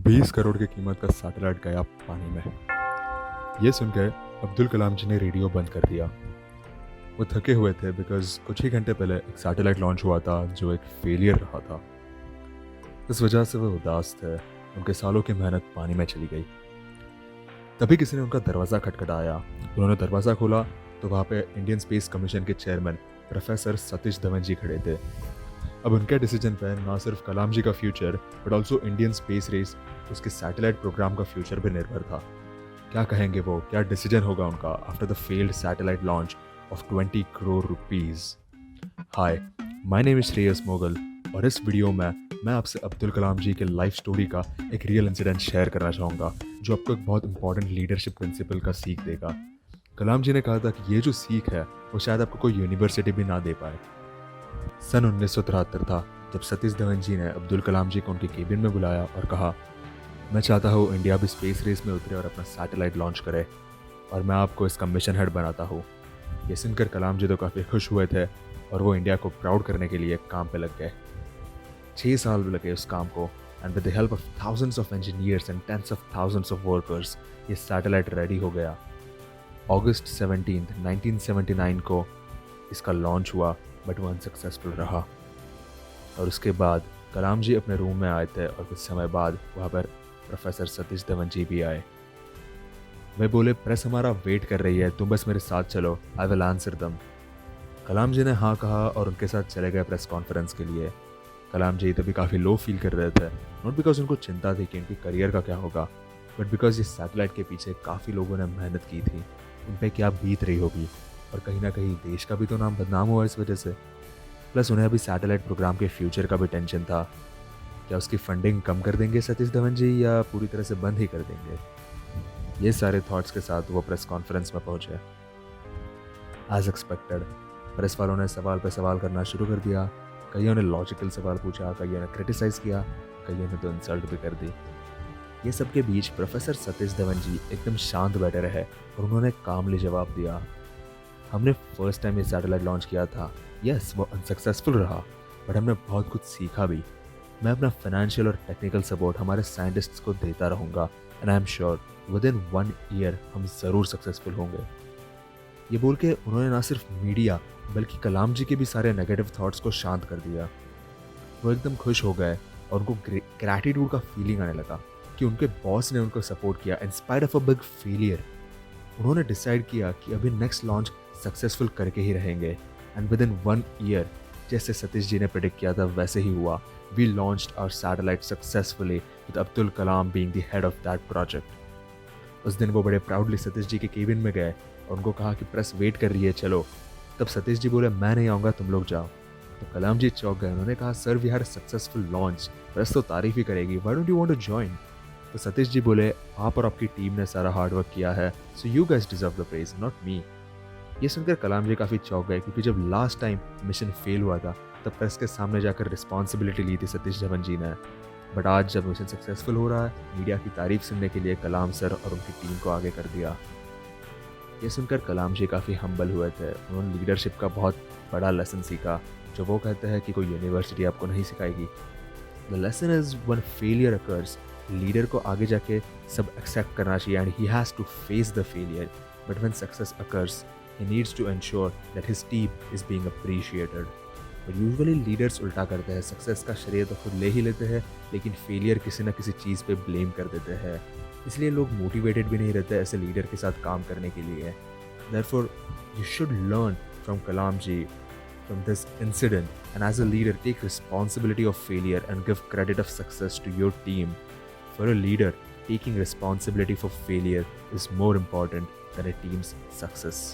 20 करोड़ की कीमत का सैटेलाइट गया पानी में। ये सुनकर अब्दुल कलाम जी ने रेडियो बंद कर दिया। वो थके हुए थे बिकॉज कुछ ही घंटे पहले एक सैटेलाइट लॉन्च हुआ था जो एक फेलियर रहा था। इस वजह से वो उदास थे। उनके सालों की मेहनत पानी में चली गई। तभी किसी ने उनका दरवाज़ा खटखटाया। उन्होंने दरवाज़ा खोला तो वहाँ पे इंडियन स्पेस कमीशन के चेयरमैन प्रोफेसर सतीश धवन जी खड़े थे। अब उनके डिसीजन पे ना सिर्फ कलाम जी का future but also Indian space race, उसके सैटेलाइट प्रोग्राम का फ्यूचर भी निर्भर था। क्या कहेंगे वो, क्या डिसीजन होगा उनका after the failed satellite launch of 20 crore rupees. Hi, my name is Shreyas Mogal और इस वीडियो में मैं आपसे अब्दुल कलाम जी के लाइफ स्टोरी का एक रियल इंसिडेंट शेयर करना चाहूँगा जो आपको एक बहुत इंपॉर्टेंट लीडरशिप प्रिंसिपल का सीख देगा। कलाम जी ने कहा था कि ये जो सीख है वो शायद आपको कोई यूनिवर्सिटी भी ना दे पाए। सन 1973 था जब सतीश धवन जी ने अब्दुल कलाम जी को उनके केबिन में बुलाया और कहा, मैं चाहता हूँ इंडिया भी स्पेस रेस में उतरे और अपना सैटेलाइट लॉन्च करे और मैं आपको इसका मिशन हेड बनाता हूँ। ये सुनकर कलाम जी तो काफ़ी खुश हुए थे और वो इंडिया को प्राउड करने के लिए काम पे लग गए। 6 साल लगे उस काम को and with the help of thousands of engineers and tens of thousands of workers ये सैटेलाइट रेडी हो गया। अगस्त 17, 1979 को इसका लॉन्च हुआ बट वो अनसक्सेसफुल रहा। और उसके बाद कलाम जी अपने रूम में आए थे और कुछ समय बाद वहाँ पर प्रोफेसर सतीश धवन जी भी आए। वे बोले, प्रेस हमारा वेट कर रही है, तुम बस मेरे साथ चलो, आई विल आंसर दम। कलाम जी ने हाँ कहा और उनके साथ चले गए प्रेस कॉन्फ्रेंस के लिए। कलाम जी तभी काफ़ी लो फील कर रहे थे, नॉट बिकॉज उनको चिंता थी कि उनकी करियर का क्या होगा, बट बिकॉज इस सैटेलाइट के पीछे काफ़ी लोगों ने मेहनत की थी, उन पर क्या बीत रही होगी और कहीं ना कहीं देश का भी तो नाम बदनाम हुआ इस वजह से। प्लस उन्हें अभी सैटेलाइट प्रोग्राम के फ्यूचर का भी टेंशन था। क्या उसकी फंडिंग कम कर देंगे सतीश धवन जी या पूरी तरह से बंद ही कर देंगे। ये सारे थॉट्स के साथ वो प्रेस कॉन्फ्रेंस में पहुंचे। एज एक्सपेक्टेड प्रेस वालों ने सवाल पे सवाल करना शुरू कर दिया। कईयों ने लॉजिकल सवाल पूछा, कईयों ने क्रिटिसाइज किया, कईयों ने तो इंसल्ट भी कर दी। ये सब के बीच प्रोफेसर सतीश धवन जी एकदम शांत बैठे रहे और उन्होंने कामली जवाब दिया, हमने फर्स्ट टाइम ये सैटेलाइट लॉन्च किया था, यस वो अनसक्सेसफुल रहा बट हमने बहुत कुछ सीखा भी। मैं अपना फाइनेंशियल और टेक्निकल सपोर्ट हमारे साइंटिस्ट्स को देता रहूँगा and I am sure with in 1 year हम ज़रूर सक्सेसफुल होंगे। ये बोल के उन्होंने ना सिर्फ मीडिया बल्कि कलाम जी के भी सारे नेगेटिव थॉट्स को शांत कर दिया। वो एकदम खुश हो गए और उनको ग्रैटिट्यूड का फीलिंग आने लगा कि उनके बॉस ने उनको सपोर्ट किया in spite of a big failure. उन्होंने डिसाइड किया कि अभी नेक्स्ट लॉन्च सक्सेसफुल करके ही रहेंगे एंड विद इन 1 ईयर जैसे सतीश जी ने प्रेडिक्ट किया था वैसे ही हुआ। We launched our satellite successfully with Abdul Kalam being the head of that project. उस दिन वो बड़े प्राउडली सतीश जी के केबिन में गए और उनको कहा कि प्रेस वेट कर रही है, चलो। तब सतीश जी बोले, मैं नहीं आऊँगा, तुम लोग जाओ। तो कलाम जी चौंक गए। उन्होंने कहा, sir we had a successful launch, press तो तारीफ ही करेगी, why don't you want to join. तो सतीश जी बोले, आप और आपकी टीम ने सारा हार्ड वर्क किया है, so you guys deserve the praise, not me. ये सुनकर कलाम जी काफ़ी चौंक गए क्योंकि जब लास्ट टाइम मिशन फेल हुआ था तब प्रेस के सामने जाकर रिस्पॉन्सिबिलिटी ली थी सतीश धवन जी ने। बट आज जब मिशन सक्सेसफुल हो रहा है, मीडिया की तारीफ सुनने के लिए कलाम सर और उनकी टीम को आगे कर दिया। ये सुनकर कलाम जी काफ़ी हम्बल हुए थे। उन्होंने लीडरशिप का बहुत बड़ा लेसन सीखा जो वो कहते हैं कि कोई यूनिवर्सिटी आपको नहीं सिखाएगी। The lesson is when failure occurs, leader को आगे जाके सब एक्सेप्ट करना चाहिए and he has to face the failure, but when success occurs he needs to ensure that his team is being appreciated. But usually leaders उल्टा करते हैं, success का श्रेय तो खुद ले ही लेते हैं लेकिन फेलियर किसी ना किसी चीज़ पे ब्लेम कर देते हैं। इसलिए लोग मोटिवेटेड भी नहीं रहते ऐसे लीडर के साथ काम करने के लिए। Therefore, you should learn from Kalam ji, from this incident, and as a leader take responsibility of failure and give credit of success to your team. For a leader, taking responsibility for failure is more important than a team's success.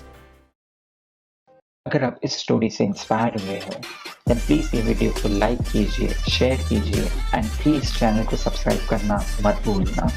अगर आप इस story से inspire हुए हैं then please ये video को like कीजिए, share कीजिए एंड प्लीज़ चैनल को सब्सक्राइब करना मत भूलना।